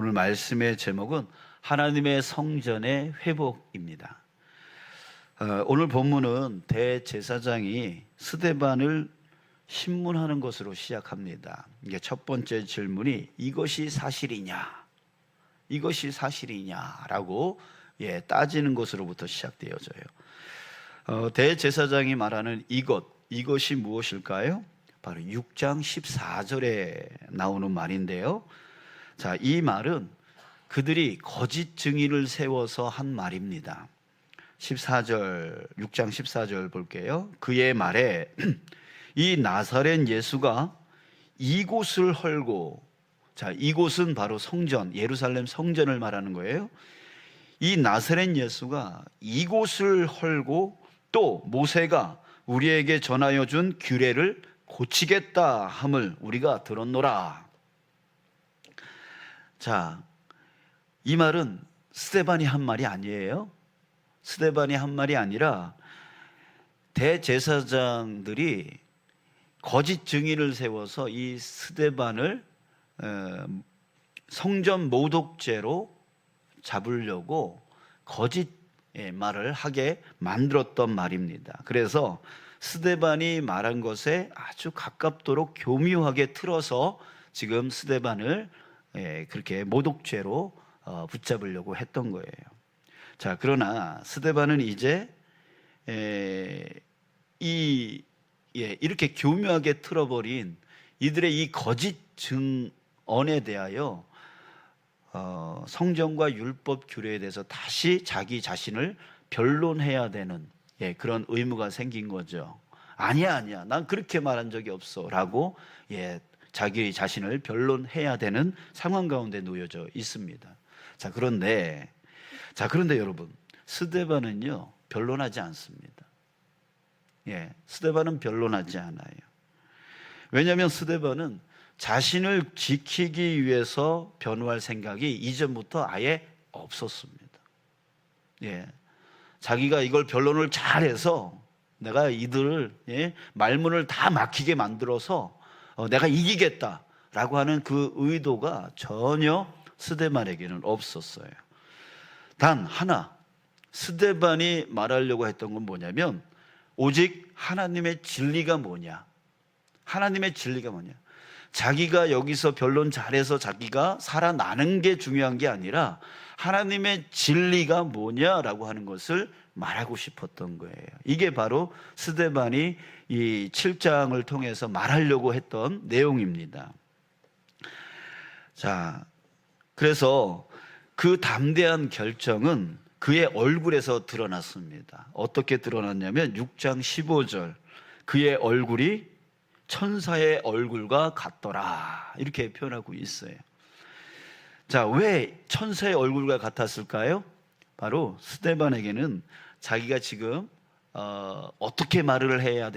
오늘 말씀의 제목은 하나님의 성전의 회복입니다. 오늘 본문은 대제사장이 스데반을 신문하는 것으로 시작합니다. 이게 첫 번째 질문이 이것이 사실이냐? 이것이 사실이냐라고 따지는 것으로부터 시작되어져요. 대제사장이 말하는 이것이 무엇일까요? 바로 6장 14절에 나오는 말인데요. 자, 이 말은 그들이 거짓 증인을 세워서 한 말입니다. 6장 14절 볼게요. 그의 말에 이 나사렛 예수가 이곳을 헐고, 자, 이곳은 바로 성전, 예루살렘 성전을 말하는 거예요. 이 나사렛 예수가 이곳을 헐고 또 모세가 우리에게 전하여 준 규례를 고치겠다 함을 우리가 들었노라. 자, 이 말은 스데반이 한 말이 아니에요. 스데반이 한 말이 아니라 대제사장들이 거짓 증인을 세워서 이 스데반을 성전 모독죄로 잡으려고 거짓 말을 하게 만들었던 말입니다. 그래서 스데반이 말한 것에 아주 가깝도록 교묘하게 틀어서 지금 스데반을 그렇게 모독죄로 붙잡으려고 했던 거예요. 자, 그러나 스데반은 이제 이렇게 교묘하게 틀어버린 이들의 이 거짓 증언에 대하여 성전과 율법 규례에 대해서 다시 자기 자신을 변론해야 되는 그런 의무가 생긴 거죠. 아니야, 난 그렇게 말한 적이 없어 라고 자기 자신을 변론해야 되는 상황 가운데 놓여져 있습니다. 자, 그런데 여러분, 스데반은요 변론하지 않습니다. 스데반은 변론하지 않아요. 왜냐하면 스데반은 자신을 지키기 위해서 변호할 생각이 이전부터 아예 없었습니다. 자기가 이걸 변론을 잘해서 내가 이들을 말문을 다 막히게 만들어서 내가 이기겠다라고 하는 그 의도가 전혀 스데반에게는 없었어요. 단 하나, 스데반이 말하려고 했던 건 뭐냐면 오직 하나님의 진리가 뭐냐, 하나님의 진리가 뭐냐. 자기가 여기서 변론 잘해서 자기가 살아나는 게 중요한 게 아니라 하나님의 진리가 뭐냐라고 하는 것을 말하고 싶었던 거예요. 이게 바로 스데반이 이 7장을 통해서 말하려고 했던 내용입니다. 자, 그래서 그 담대한 결정은 그의 얼굴에서 드러났습니다. 어떻게 드러났냐면 6장 15절, 그의 얼굴이 천사의 얼굴과 같더라 이렇게 표현하고 있어요. 자, 왜 천사의 얼굴과 같았을까요? 바로 스데반에게는 자기가 지금 어떻게 말을 해야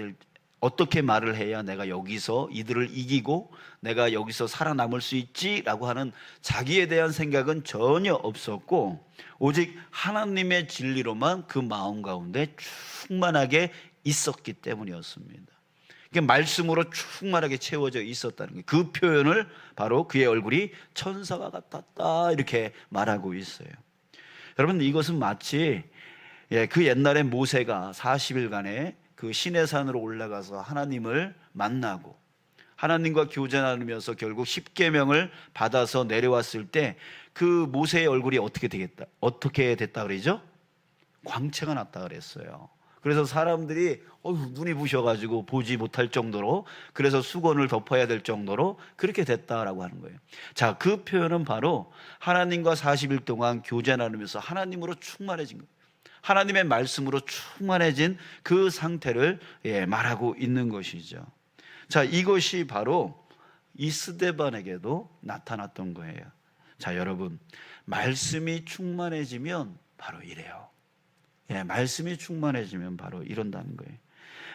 내가 여기서 이들을 이기고 내가 여기서 살아남을 수 있지라고 하는 자기에 대한 생각은 전혀 없었고 오직 하나님의 진리로만 그 마음 가운데 충만하게 있었기 때문이었습니다. 말씀으로 충만하게 채워져 있었다는 거예요. 그 표현을 바로 그의 얼굴이 천사와 같았다 이렇게 말하고 있어요. 여러분, 이것은 마치 그 옛날에 모세가 40일간의 그 시내산으로 올라가서 하나님을 만나고 하나님과 교제 나누면서 결국 십계명을 받아서 내려왔을 때 그 모세의 얼굴이 어떻게 됐다 그러죠? 광채가 났다 그랬어요. 그래서 사람들이 눈이 부셔가지고 보지 못할 정도로, 그래서 수건을 덮어야 될 정도로 그렇게 됐다라고 하는 거예요. 자, 그 표현은 바로 하나님과 40일 동안 교제 나누면서 하나님으로 충만해진 거예요. 하나님의 말씀으로 충만해진 그 상태를 말하고 있는 것이죠. 자, 이것이 바로 이 스데반에게도 나타났던 거예요. 자, 여러분, 말씀이 충만해지면 바로 이래요. 말씀이 충만해지면 바로 이런다는 거예요.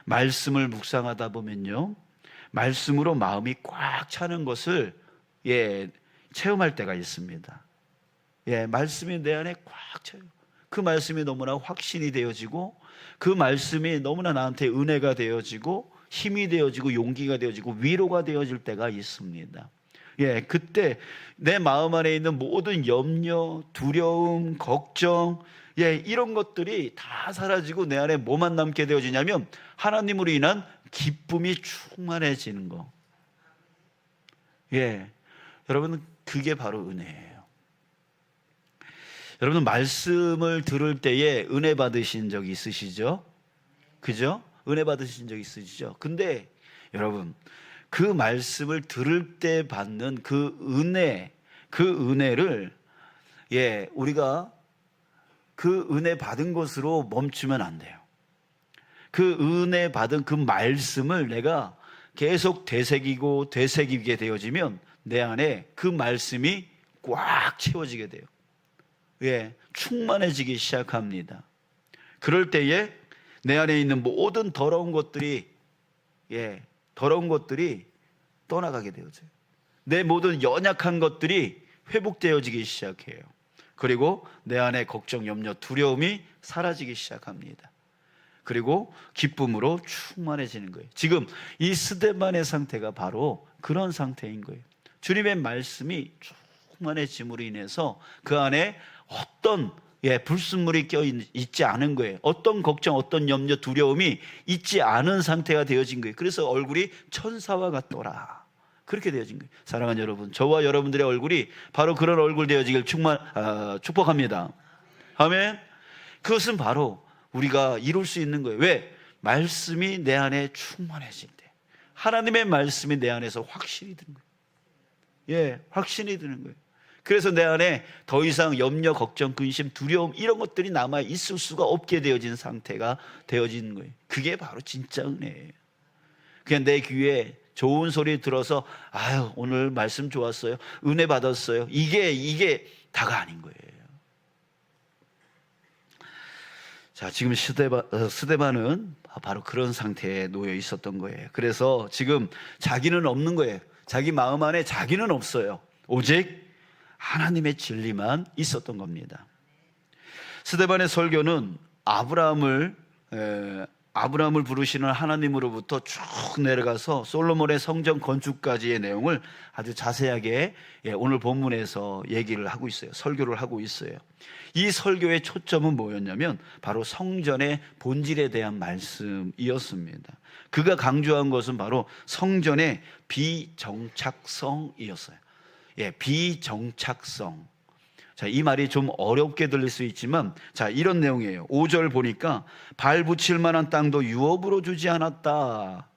말씀을 묵상하다 보면요, 말씀으로 마음이 꽉 차는 것을 체험할 때가 있습니다. 말씀이 내 안에 꽉 차요. 그 말씀이 너무나 확신이 되어지고 그 말씀이 너무나 나한테 은혜가 되어지고 힘이 되어지고 용기가 되어지고 위로가 되어질 때가 있습니다. 그때 내 마음 안에 있는 모든 염려, 두려움, 걱정, 이런 것들이 다 사라지고 내 안에 뭐만 남게 되어지냐면 하나님으로 인한 기쁨이 충만해지는 거. 여러분, 그게 바로 은혜예요. 여러분, 말씀을 들을 때에 은혜 받으신 적 있으시죠? 그죠? 은혜 받으신 적 있으시죠? 근데 여러분, 그 말씀을 들을 때 받는 그 은혜를 우리가 그 은혜 받은 것으로 멈추면 안 돼요. 그 은혜 받은 그 말씀을 내가 계속 되새기게 되어지면 내 안에 그 말씀이 꽉 채워지게 돼요. 충만해지기 시작합니다. 그럴 때에 내 안에 있는 모든 더러운 것들이 떠나가게 되어져요. 내 모든 연약한 것들이 회복되어지기 시작해요. 그리고 내 안에 걱정, 염려, 두려움이 사라지기 시작합니다. 그리고 기쁨으로 충만해지는 거예요. 지금 이 스데반의 상태가 바로 그런 상태인 거예요. 주님의 말씀이 충만해짐으로 인해서 그 안에 어떤 불순물이 껴있지 않은 거예요. 어떤 걱정, 어떤 염려, 두려움이 있지 않은 상태가 되어진 거예요. 그래서 얼굴이 천사와 같더라. 그렇게 되어진 거예요. 사랑하는 여러분, 저와 여러분들의 얼굴이 바로 그런 얼굴 되어지길 축복합니다. 아멘. 그것은 바로 우리가 이룰 수 있는 거예요. 왜? 말씀이 내 안에 충만해질 때, 하나님의 말씀이 내 안에서 확신이 드는 거예요. 확신이 드는 거예요. 그래서 내 안에 더 이상 염려, 걱정, 근심, 두려움 이런 것들이 남아 있을 수가 없게 되어진 상태가 되어지는 거예요. 그게 바로 진짜 은혜예요. 그냥 내 귀에 좋은 소리 들어서 오늘 말씀 좋았어요, 은혜 받았어요, 이게 다가 아닌 거예요. 자, 지금 스데반은 바로 그런 상태에 놓여 있었던 거예요. 그래서 지금 자기는 없는 거예요. 자기 마음 안에 자기는 없어요. 오직 하나님의 진리만 있었던 겁니다. 스데반의 설교는 아브라함을 부르시는 하나님으로부터 쭉 내려가서 솔로몬의 성전 건축까지의 내용을 아주 자세하게 오늘 본문에서 얘기를 하고 있어요. 설교를 하고 있어요. 이 설교의 초점은 뭐였냐면 바로 성전의 본질에 대한 말씀이었습니다. 그가 강조한 것은 바로 성전의 비정착성이었어요. 비정착성. 자, 이 말이 좀 어렵게 들릴 수 있지만, 자, 이런 내용이에요. 5절 보니까 발 붙일 만한 땅도 유업으로 주지 않았다.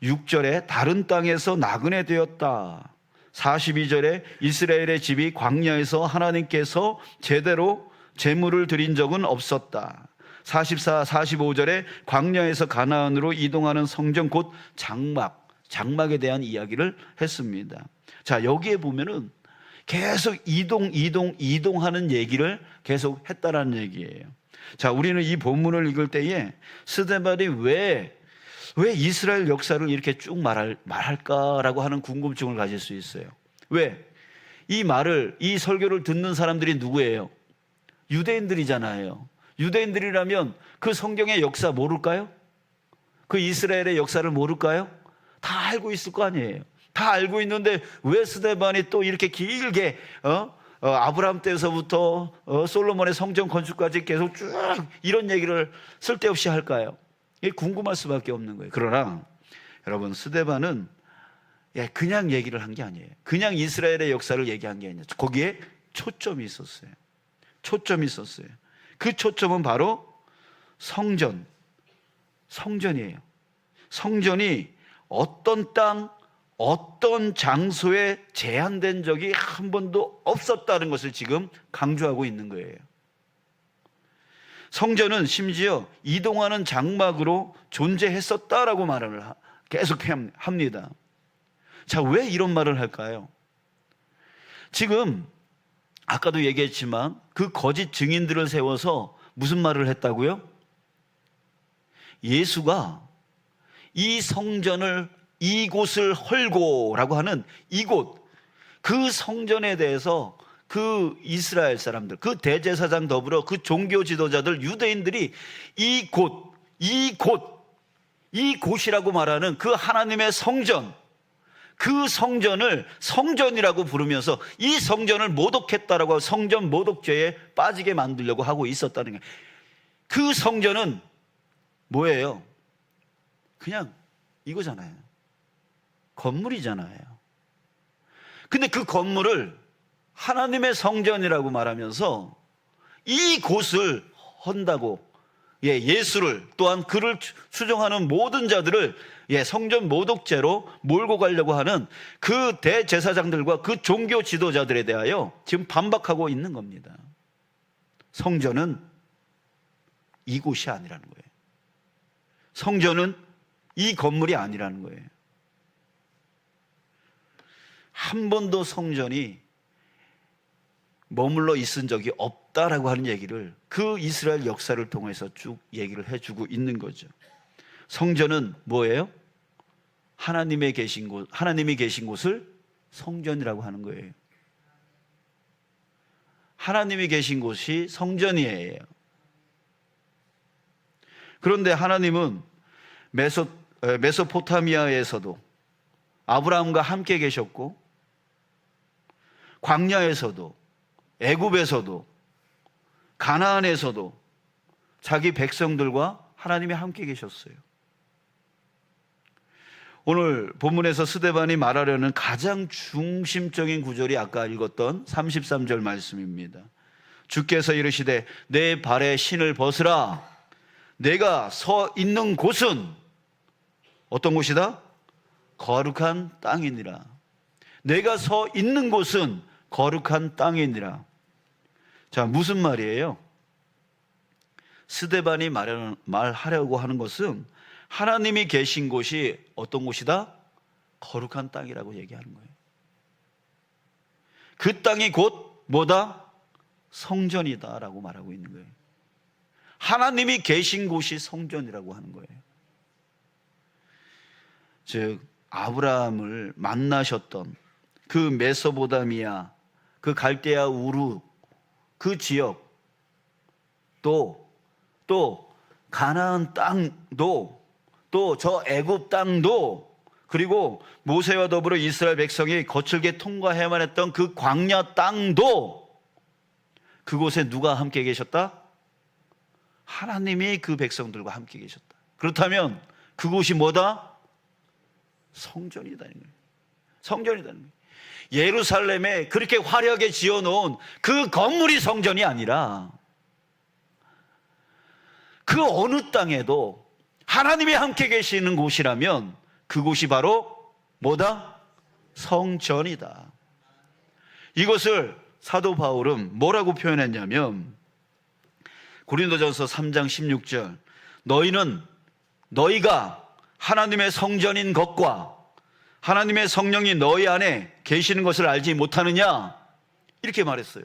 6절에 다른 땅에서 나그네 되었다. 42절에 이스라엘의 집이 광야에서 하나님께서 제대로 제물을 드린 적은 없었다. 44, 45절에 광야에서 가나안으로 이동하는 성전 곧 장막에 대한 이야기를 했습니다. 자, 여기에 보면은 계속 이동하는 얘기를 계속 했다라는 얘기예요. 자, 우리는 이 본문을 읽을 때에 스데반이 왜 이스라엘 역사를 이렇게 쭉 말할까라고 하는 궁금증을 가질 수 있어요. 왜? 이 설교를 듣는 사람들이 누구예요? 유대인들이잖아요. 유대인들이라면 그 성경의 역사 모를까요? 그 이스라엘의 역사를 모를까요? 다 알고 있을 거 아니에요. 다 알고 있는데 왜 스데반이 또 이렇게 길게 아브라함 때에서부터 솔로몬의 성전 건축까지 계속 쭉 이런 얘기를 쓸데없이 할까요? 이게 궁금할 수밖에 없는 거예요. 그러나 여러분, 스데반은 그냥 얘기를 한 게 아니에요. 그냥 이스라엘의 역사를 얘기한 게 아니에요. 거기에 초점이 있었어요. 그 초점은 바로 성전이에요. 성전이 어떤 땅, 어떤 장소에 제한된 적이 한 번도 없었다는 것을 지금 강조하고 있는 거예요. 성전은 심지어 이동하는 장막으로 존재했었다라고 말을 계속 합니다. 자, 왜 이런 말을 할까요? 지금 아까도 얘기했지만 그 거짓 증인들을 세워서 무슨 말을 했다고요? 예수가 이 성전을, 이곳을 헐고라고 하는 이곳, 그 성전에 대해서 그 이스라엘 사람들, 그 대제사장 더불어 그 종교 지도자들, 유대인들이 이곳이라고 말하는 그 하나님의 성전, 그 성전을 성전이라고 부르면서 이 성전을 모독했다라고 성전 모독죄에 빠지게 만들려고 하고 있었다는 거예요. 그 성전은 뭐예요? 그냥 이거잖아요. 건물이잖아요. 근데 그 건물을 하나님의 성전이라고 말하면서 이곳을 헌다고, 예수를 또한 그를 추종하는 모든 자들을 성전 모독죄로 몰고 가려고 하는 그 대제사장들과 그 종교 지도자들에 대하여 지금 반박하고 있는 겁니다. 성전은 이곳이 아니라는 거예요. 성전은 이 건물이 아니라는 거예요. 한 번도 성전이 머물러 있은 적이 없다라고 하는 얘기를 그 이스라엘 역사를 통해서 쭉 얘기를 해주고 있는 거죠. 성전은 뭐예요? 하나님이 계신 곳을 성전이라고 하는 거예요. 하나님이 계신 곳이 성전이에요. 그런데 하나님은 메소포타미아에서도 아브라함과 함께 계셨고, 광야에서도, 애굽에서도, 가나안에서도 자기 백성들과 하나님이 함께 계셨어요. 오늘 본문에서 스데반이 말하려는 가장 중심적인 구절이 아까 읽었던 33절 말씀입니다. 주께서 이르시되 내 발에 신을 벗으라. 내가 서 있는 곳은 어떤 곳이다? 거룩한 땅이니라. 내가 서 있는 곳은 거룩한 땅이니라. 자, 무슨 말이에요? 스데반이 말하려고 하는 것은 하나님이 계신 곳이 어떤 곳이다? 거룩한 땅이라고 얘기하는 거예요. 그 땅이 곧 뭐다? 성전이다 라고 말하고 있는 거예요. 하나님이 계신 곳이 성전이라고 하는 거예요. 즉 아브라함을 만나셨던 그 메소포타미아, 그 갈대아 우루 그 지역, 또 가나안 땅도, 또 저 애굽 땅도, 그리고 모세와 더불어 이스라엘 백성이 거칠게 통과해야만 했던 그 광야 땅도, 그곳에 누가 함께 계셨다? 하나님이 그 백성들과 함께 계셨다. 그렇다면 그곳이 뭐다? 성전이다는 거예요. 성전이다는 거예요. 예루살렘에 그렇게 화려하게 지어놓은 그 건물이 성전이 아니라 그 어느 땅에도 하나님이 함께 계시는 곳이라면 그곳이 바로 뭐다? 성전이다. 이것을 사도 바울은 뭐라고 표현했냐면 고린도전서 3장 16절 너희가 하나님의 성전인 것과 하나님의 성령이 너희 안에 계시는 것을 알지 못하느냐? 이렇게 말했어요.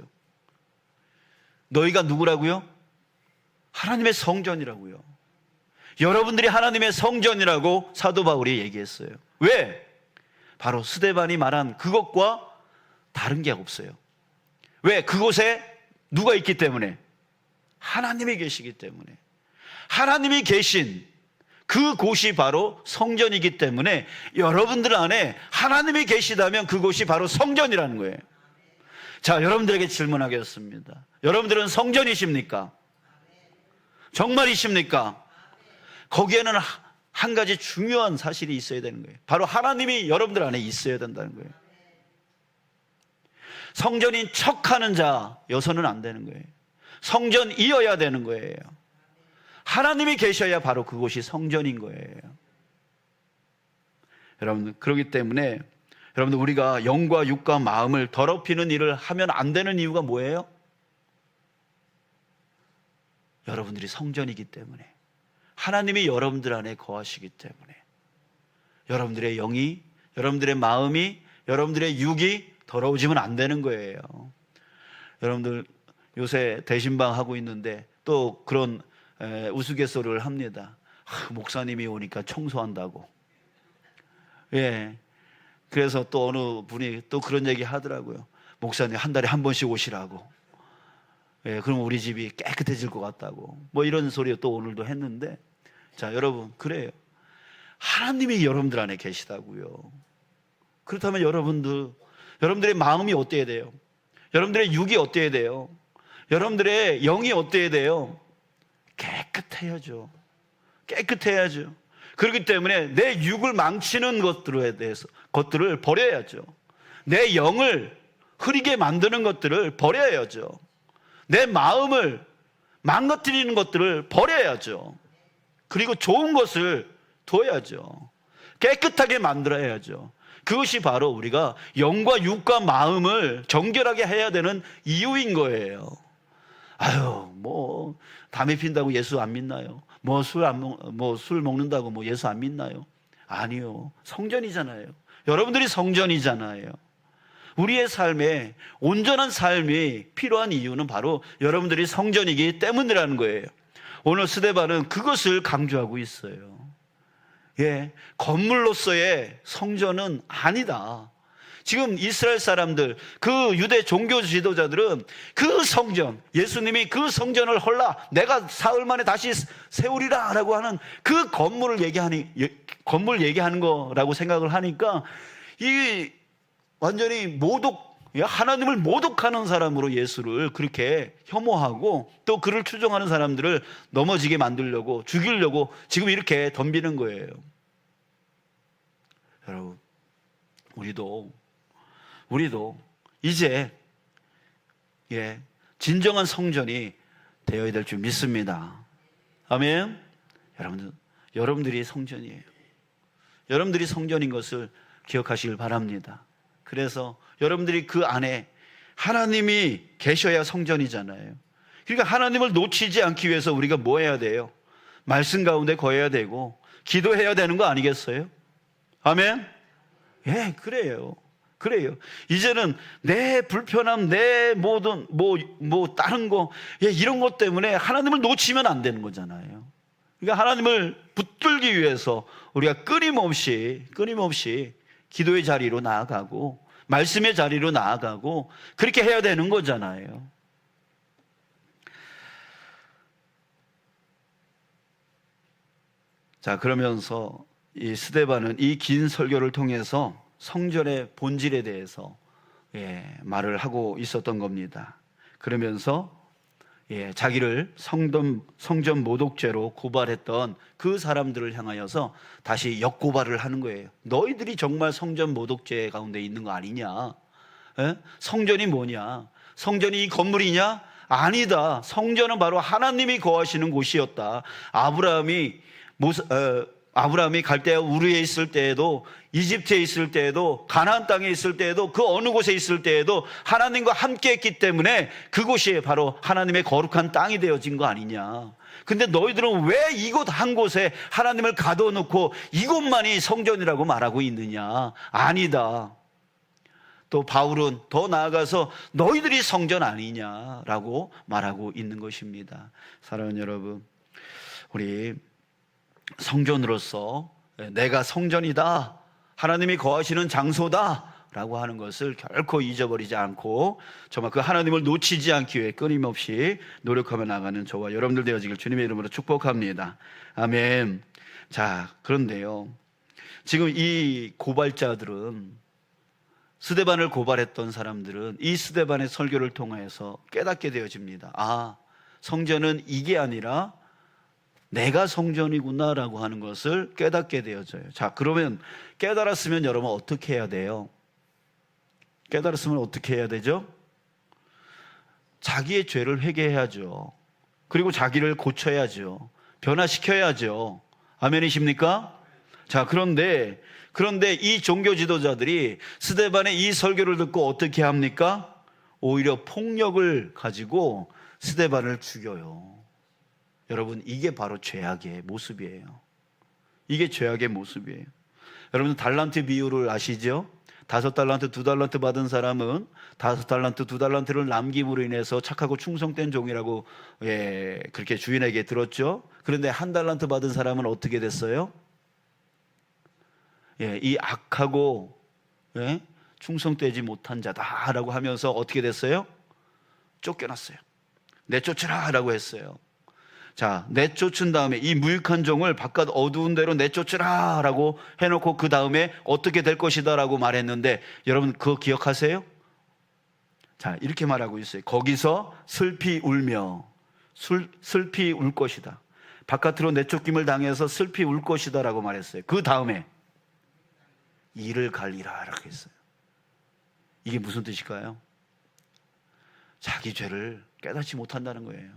너희가 누구라고요? 하나님의 성전이라고요. 여러분들이 하나님의 성전이라고 사도 바울이 얘기했어요. 왜? 바로 스데반이 말한 그것과 다른 게 없어요. 왜? 그곳에 누가 있기 때문에? 하나님이 계시기 때문에. 하나님이 계신 그 곳이 바로 성전이기 때문에 여러분들 안에 하나님이 계시다면 그곳이 바로 성전이라는 거예요. 자, 여러분들에게 질문하겠습니다. 여러분들은 성전이십니까? 정말이십니까? 거기에는 한 가지 중요한 사실이 있어야 되는 거예요. 바로 하나님이 여러분들 안에 있어야 된다는 거예요. 성전인 척하는 자여서는 안 되는 거예요. 성전이어야 되는 거예요. 하나님이 계셔야 바로 그곳이 성전인 거예요. 여러분, 그렇기 때문에 여러분들 우리가 영과 육과 마음을 더럽히는 일을 하면 안 되는 이유가 뭐예요? 여러분들이 성전이기 때문에, 하나님이 여러분들 안에 거하시기 때문에 여러분들의 영이, 여러분들의 마음이, 여러분들의 육이 더러워지면 안 되는 거예요. 여러분들 요새 대신방 하고 있는데 또 그런 우스갯소리를 합니다. 목사님이 오니까 청소한다고. 그래서 또 어느 분이 또 그런 얘기 하더라고요. 목사님 한 달에 한 번씩 오시라고. 그럼 우리 집이 깨끗해질 것 같다고. 뭐 이런 소리 또 오늘도 했는데, 자, 여러분, 그래요. 하나님이 여러분들 안에 계시다고요. 그렇다면 여러분들의 마음이 어때야 돼요? 여러분들의 육이 어때야 돼요? 여러분들의 영이 어때야 돼요? 깨끗해야죠. 깨끗해야죠. 그렇기 때문에 내 육을 망치는 것들을 버려야죠. 내 영을 흐리게 만드는 것들을 버려야죠. 내 마음을 망가뜨리는 것들을 버려야죠. 그리고 좋은 것을 둬야죠. 깨끗하게 만들어야죠. 그것이 바로 우리가 영과 육과 마음을 정결하게 해야 되는 이유인 거예요. 담배 핀다고 예수 안 믿나요? 술 먹는다고 예수 안 믿나요? 아니요. 성전이잖아요. 여러분들이 성전이잖아요. 우리의 삶에 온전한 삶이 필요한 이유는 바로 여러분들이 성전이기 때문이라는 거예요. 오늘 스데반은 그것을 강조하고 있어요. 건물로서의 성전은 아니다. 지금 이스라엘 사람들, 그 유대 종교 지도자들은 그 성전, 예수님이 그 성전을 헐라 내가 사흘 만에 다시 세우리라 라고 하는 그 건물 얘기하는 거라고 생각을 하니까 이 완전히 하나님을 모독하는 사람으로 예수를 그렇게 혐오하고 또 그를 추종하는 사람들을 넘어지게 만들려고, 죽이려고 지금 이렇게 덤비는 거예요. 여러분, 우리도 이제 진정한 성전이 되어야 될 줄 믿습니다. 아멘. 여러분들이 성전이에요. 여러분들이 성전인 것을 기억하시길 바랍니다. 그래서 여러분들이 그 안에 하나님이 계셔야 성전이잖아요. 그러니까 하나님을 놓치지 않기 위해서 우리가 뭐 해야 돼요? 말씀 가운데 거해야 되고 기도해야 되는 거 아니겠어요? 아멘? 그래요. 이제는 내 불편함, 내 모든 다른 거 이런 것 때문에 하나님을 놓치면 안 되는 거잖아요. 그러니까 하나님을 붙들기 위해서 우리가 끊임없이 기도의 자리로 나아가고 말씀의 자리로 나아가고 그렇게 해야 되는 거잖아요. 자, 그러면서 이 스데반은 이 긴 설교를 통해서 성전의 본질에 대해서 말을 하고 있었던 겁니다. 그러면서 자기를 성전 모독죄로 고발했던 그 사람들을 향하여서 다시 역고발을 하는 거예요. 너희들이 정말 성전 모독죄 가운데 있는 거 아니냐? 성전이 뭐냐? 성전이 이 건물이냐? 아니다. 성전은 바로 하나님이 거하시는 곳이었다. 아브라함이 갈대아 우르에 있을 때에도, 이집트에 있을 때에도, 가나안 땅에 있을 때에도, 그 어느 곳에 있을 때에도 하나님과 함께 했기 때문에 그곳이 바로 하나님의 거룩한 땅이 되어진 거 아니냐. 근데 너희들은 왜 이곳 한 곳에 하나님을 가둬놓고 이곳만이 성전이라고 말하고 있느냐? 아니다. 또 바울은 더 나아가서 너희들이 성전 아니냐라고 말하고 있는 것입니다. 사랑하는 여러분, 우리 성전으로서 내가 성전이다, 하나님이 거하시는 장소다 라고 하는 것을 결코 잊어버리지 않고 정말 그 하나님을 놓치지 않기 위해 끊임없이 노력하며 나가는 저와 여러분들 되어지길 주님의 이름으로 축복합니다. 아멘. 자, 그런데요, 지금 이 고발자들은, 스데반을 고발했던 사람들은 이 스데반의 설교를 통해서 깨닫게 되어집니다. 성전은 이게 아니라 내가 성전이구나 라고 하는 것을 깨닫게 되어져요. 자, 그러면 깨달았으면 여러분 어떻게 해야 돼요? 깨달았으면 어떻게 해야 되죠? 자기의 죄를 회개해야죠. 그리고 자기를 고쳐야죠. 변화시켜야죠. 아멘이십니까? 자, 그런데 이 종교 지도자들이 스데반의 이 설교를 듣고 어떻게 합니까? 오히려 폭력을 가지고 스데반을 죽여요. 여러분, 이게 바로 죄악의 모습이에요. 이게 죄악의 모습이에요. 여러분, 달란트 비유를 아시죠? 5달란트, 2달란트 받은 사람은 5달란트, 2달란트를 남김으로 인해서 착하고 충성된 종이라고 그렇게 주인에게 들었죠. 그런데 1달란트 받은 사람은 어떻게 됐어요? 이 악하고 충성되지 못한 자다라고 하면서 어떻게 됐어요? 쫓겨났어요. 내쫓으라 라고 했어요. 자, 내쫓은 다음에 이 무익한 종을 바깥 어두운 데로 내쫓으라 라고 해놓고 그 다음에 어떻게 될 것이다 라고 말했는데, 여러분 그거 기억하세요? 자, 이렇게 말하고 있어요. 거기서 슬피 울며 슬피 울 것이다. 바깥으로 내쫓김을 당해서 슬피 울 것이다 라고 말했어요. 그 다음에 이를 갈리라 라고 했어요. 이게 무슨 뜻일까요? 자기 죄를 깨닫지 못한다는 거예요.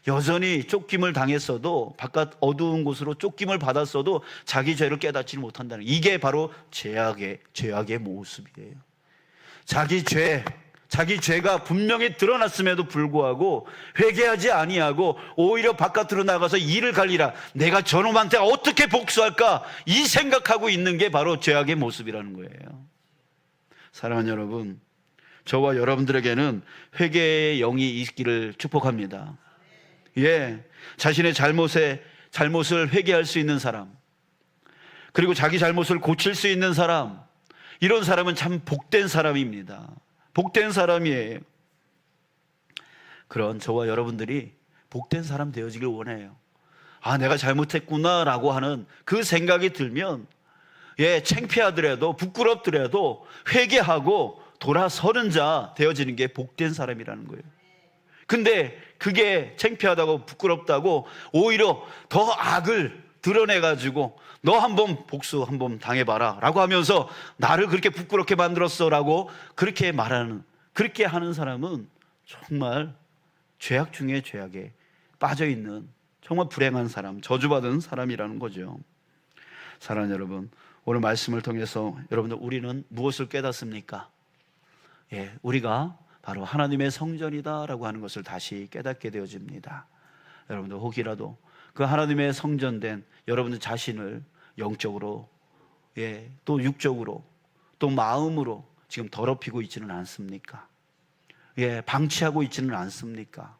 여전히 쫓김을 당했어도, 바깥 어두운 곳으로 쫓김을 받았어도 자기 죄를 깨닫지 못한다는, 이게 바로 죄악의 모습이에요. 자기 죄가 분명히 드러났음에도 불구하고 회개하지 아니하고 오히려 바깥으로 나가서 이를 갈리라, 내가 저놈한테 어떻게 복수할까, 이 생각하고 있는 게 바로 죄악의 모습이라는 거예요. 사랑하는 여러분, 저와 여러분들에게는 회개의 영이 있기를 축복합니다. 예, 자신의 잘못을 회개할 수 있는 사람, 그리고 자기 잘못을 고칠 수 있는 사람, 이런 사람은 참 복된 사람입니다. 복된 사람이에요. 그런 저와 여러분들이 복된 사람 되어지길 원해요. 아, 내가 잘못했구나 라고 하는 그 생각이 들면, 예, 창피하더라도 부끄럽더라도 회개하고 돌아서는 자 되어지는 게 복된 사람이라는 거예요. 근데 그게 창피하다고 부끄럽다고 오히려 더 악을 드러내가지고 너 한번 복수 한번 당해봐라 라고 하면서 나를 그렇게 부끄럽게 만들었어 라고 그렇게 하는 사람은 정말 죄악 중에 죄악에 빠져있는 정말 불행한 사람, 저주받은 사람이라는 거죠. 사랑하는 여러분, 오늘 말씀을 통해서 여러분들, 우리는 무엇을 깨닫습니까? 예, 우리가 바로 하나님의 성전이다라고 하는 것을 다시 깨닫게 되어집니다. 여러분들 혹이라도 그 하나님의 성전된 여러분들 자신을 영적으로, 예, 또 육적으로, 또 마음으로 지금 더럽히고 있지는 않습니까? 예, 방치하고 있지는 않습니까?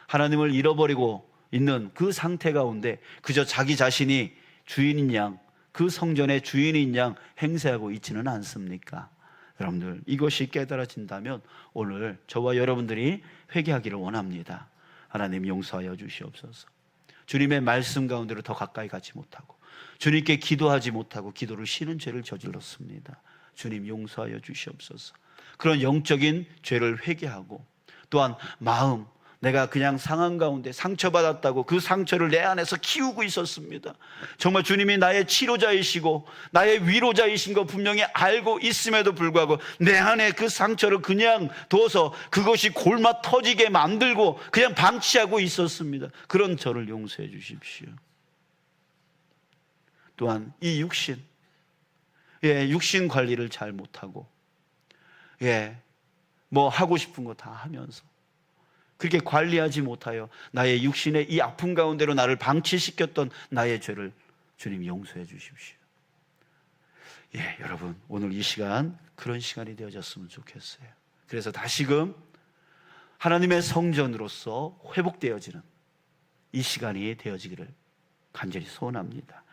하나님을 잃어버리고 있는 그 상태 가운데 그저 자기 자신이 주인인 양, 그 성전의 주인인 양 행세하고 있지는 않습니까? 여러분들, 이것이 깨달아진다면 오늘 저와 여러분들이 회개하기를 원합니다. 하나님 용서하여 주시옵소서. 주님의 말씀 가운데로 더 가까이 가지 못하고 주님께 기도하지 못하고 기도를 쉬는 죄를 저질렀습니다. 주님 용서하여 주시옵소서. 그런 영적인 죄를 회개하고, 또한 마음, 내가 그냥 상한 가운데 상처받았다고 그 상처를 내 안에서 키우고 있었습니다. 정말 주님이 나의 치료자이시고 나의 위로자이신 거 분명히 알고 있음에도 불구하고 내 안에 그 상처를 그냥 둬서 그것이 골마 터지게 만들고 그냥 방치하고 있었습니다. 그런 저를 용서해 주십시오. 또한 이 육신, 예, 육신 관리를 잘 못하고, 예, 뭐 하고 싶은 거 다 하면서 그렇게 관리하지 못하여 나의 육신의 이 아픔 가운데로 나를 방치시켰던 나의 죄를 주님 용서해 주십시오. 예, 여러분, 오늘 이 시간 그런 시간이 되어졌으면 좋겠어요. 그래서 다시금 하나님의 성전으로서 회복되어지는 이 시간이 되어지기를 간절히 소원합니다.